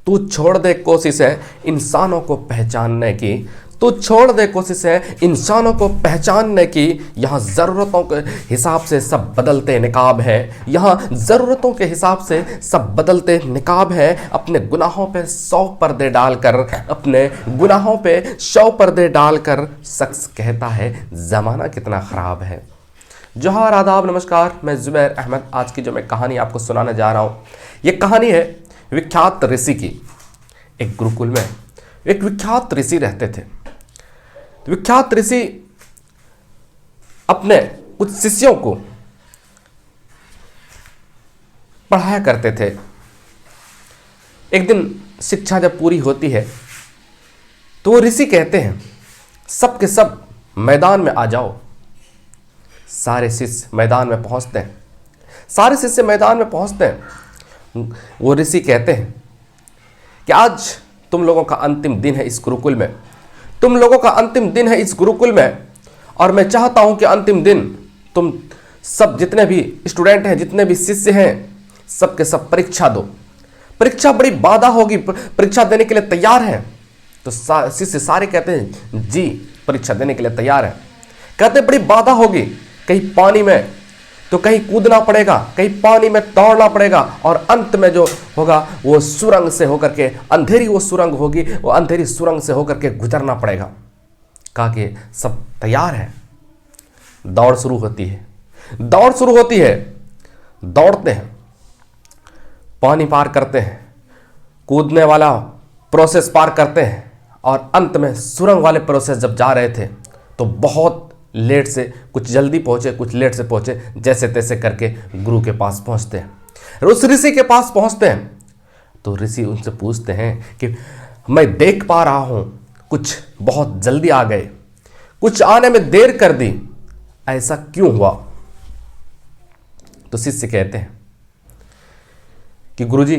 तू छोड़ दे कोशिश है इंसानों को पहचानने की, तू छोड़ दे कोशिश है इंसानों को पहचानने की। यहाँ ज़रूरतों के हिसाब से सब बदलते निकाब है, यहाँ ज़रूरतों के हिसाब से सब बदलते निकाब है। अपने गुनाहों पे 100 पर्दे डालकर, अपने गुनाहों पे 100 पर्दे डालकर शख्स कहता है ज़माना कितना ख़राब है। जोहार, आदाब, नमस्कार, मैं ज़ुबैर अहमद। आज की जो मैं कहानी आपको सुनाने जा रहा हूँ, ये कहानी है विख्यात ऋषि की। एक गुरुकुल में एक विख्यात ऋषि रहते थे। विख्यात ऋषि अपने कुछ शिष्यों को पढ़ाया करते थे। एक दिन शिक्षा जब पूरी होती है तो वो ऋषि कहते हैं सब के सब मैदान में आ जाओ। सारे शिष्य मैदान में पहुंचते हैं। सारे शिष्य मैदान में पहुंचते हैं। वो ऋषि कहते हैं कि आज तुम लोगों का अंतिम दिन है इस गुरुकुल में, तुम लोगों का अंतिम दिन है इस गुरुकुल में, और मैं चाहता हूं कि अंतिम दिन तुम सब जितने भी स्टूडेंट हैं, जितने भी शिष्य हैं, सब के सब परीक्षा दो। परीक्षा बड़ी बाधा होगी, परीक्षा देने के लिए तैयार हैं? तो शिष्य सारे कहते हैं जी परीक्षा देने के लिए तैयार है। कहते बड़ी बाधा होगी, कहीं पानी में तो कहीं कूदना पड़ेगा, कहीं पानी में दौड़ना पड़ेगा, और अंत में जो होगा वो सुरंग से होकर के, अंधेरी वो सुरंग होगी, वो अंधेरी सुरंग से होकर के गुजरना पड़ेगा। कहा कि सब तैयार है। दौड़ शुरू होती है, दौड़ शुरू होती है। दौड़ते हैं, पानी पार करते हैं, कूदने वाला प्रोसेस पार करते हैं, और अंत में सुरंग वाले प्रोसेस जब जा रहे थे तो बहुत लेट से, कुछ जल्दी पहुंचे, कुछ लेट से पहुंचे, जैसे तैसे करके गुरु के पास पहुंचते हैं। उस ऋषि के पास पहुंचते हैं तो ऋषि उनसे पूछते हैं कि मैं देख पा रहा हूं कुछ बहुत जल्दी आ गए, कुछ आने में देर कर दी, ऐसा क्यों हुआ? तो शिष्य कहते हैं कि गुरुजी,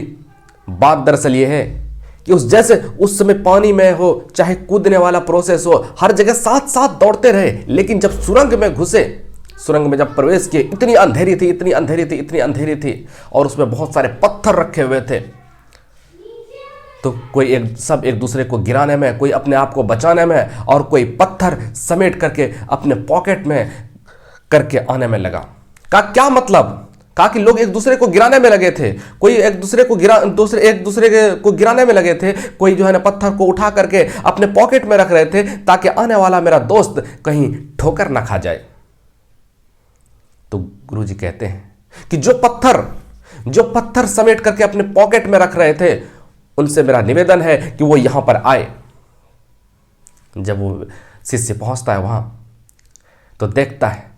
बात दरअसल ये है कि उस समय पानी में हो, चाहे कूदने वाला प्रोसेस हो, हर जगह साथ साथ दौड़ते रहे, लेकिन जब सुरंग में घुसे, सुरंग में जब प्रवेश किए, इतनी अंधेरी थी, इतनी अंधेरी थी, इतनी अंधेरी थी, और उसमें बहुत सारे पत्थर रखे हुए थे। तो कोई सब एक दूसरे को गिराने में, कोई अपने आप को बचाने में, और कोई पत्थर समेट करके अपने पॉकेट में करके आने में लगा। का क्या मतलब? कहा कि लोग एक दूसरे को गिराने में लगे थे, कोई एक दूसरे को गिराने में लगे थे, कोई जो है ना पत्थर को उठा करके अपने पॉकेट में रख रहे थे ताकि आने वाला मेरा दोस्त कहीं ठोकर ना खा जाए। तो गुरुजी कहते हैं कि जो पत्थर समेट करके अपने पॉकेट में रख रहे थे, उनसे मेरा निवेदन है कि वो यहां पर आए। जब वो शिष्य पहुंचता है वहां तो देखता है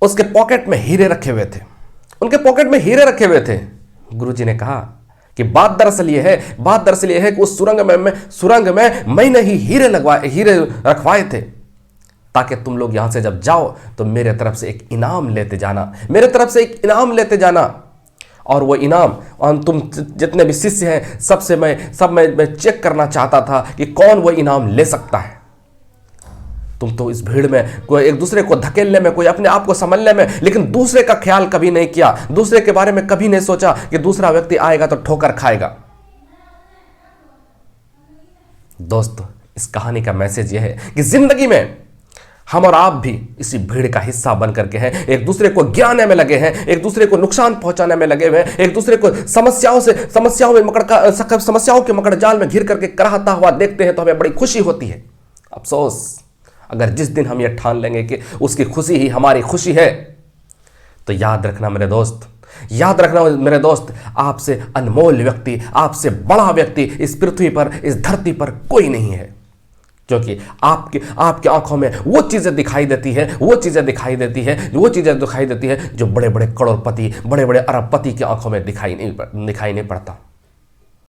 उसके पॉकेट में हीरे रखे हुए थे, उनके पॉकेट में हीरे रखे हुए थे। गुरुजी ने कहा कि बात दरअसल ये है कि उस सुरंग में मैंने ही हीरे रखवाए थे, ताकि तुम लोग यहां से जब जाओ तो मेरे तरफ से एक इनाम लेते जाना, और वो इनाम तुम जितने भी शिष्य हैं सबसे मैं चेक करना चाहता था कि कौन वो इनाम ले सकता है। तुम तो इस भीड़ में कोई एक दूसरे को धकेलने में, कोई अपने आप को संभलने में, लेकिन दूसरे का ख्याल कभी नहीं किया, दूसरे के बारे में कभी नहीं सोचा कि दूसरा व्यक्ति आएगा तो ठोकर खाएगा। दोस्तों, इस कहानी का मैसेज यह है कि जिंदगी में हम और आप भी इसी भीड़ का हिस्सा बन करके हैं, एक दूसरे को गिराने में लगे हैं, एक दूसरे को नुकसान पहुंचाने में लगे हुए हैं, एक दूसरे को समस्याओं के मकड़जाल में घिर करके कराहता हुआ देखते हैं तो हमें बड़ी खुशी होती है। अफसोस, अगर जिस दिन हम ये ठान लेंगे कि उसकी खुशी ही हमारी खुशी है, तो याद रखना मेरे दोस्त, आपसे अनमोल व्यक्ति, आपसे बड़ा व्यक्ति इस पृथ्वी पर, इस धरती पर कोई नहीं है। क्योंकि आपकी आंखों में वो चीजें दिखाई देती है जो बड़े बड़े करोड़पति, बड़े बड़े अरबपति की आंखों में दिखाई नहीं पड़ता।